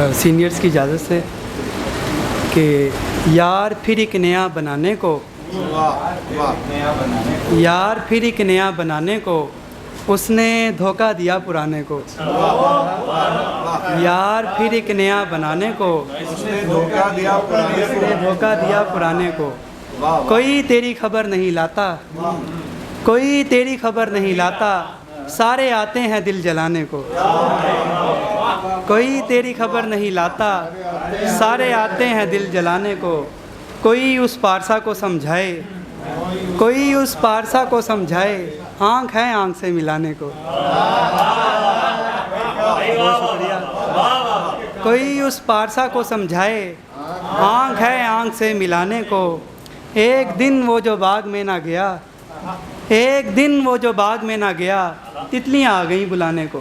Seniors की इजाज़त से कि यार फिर एक नया बनाने को, यार फिर एक नया बनाने को उसने धोखा दिया पुराने को। यार फिर एक नया बनाने को उसने धोखा दिया पुराने को। उसने धोखा दिया पुराने को। कोई तेरी खबर नहीं लाता, कोई तेरी खबर नहीं लाता, सारे आते हैं दिल जलाने को। कोई तेरी खबर नहीं लाता, सारे आते हैं दिल जलाने को। कोई उस पारसा को समझाए, कोई उस पारसा को समझाए, आँख है आँख से मिलाने को। बहुत शुक्रिया। कोई उस पारसा को समझाए, आँख है आँख से मिलाने को। एक दिन वो जो बाग में ना गया, एक दिन वो जो बाग में ना गया, तितलियाँ आ गईं बुलाने को।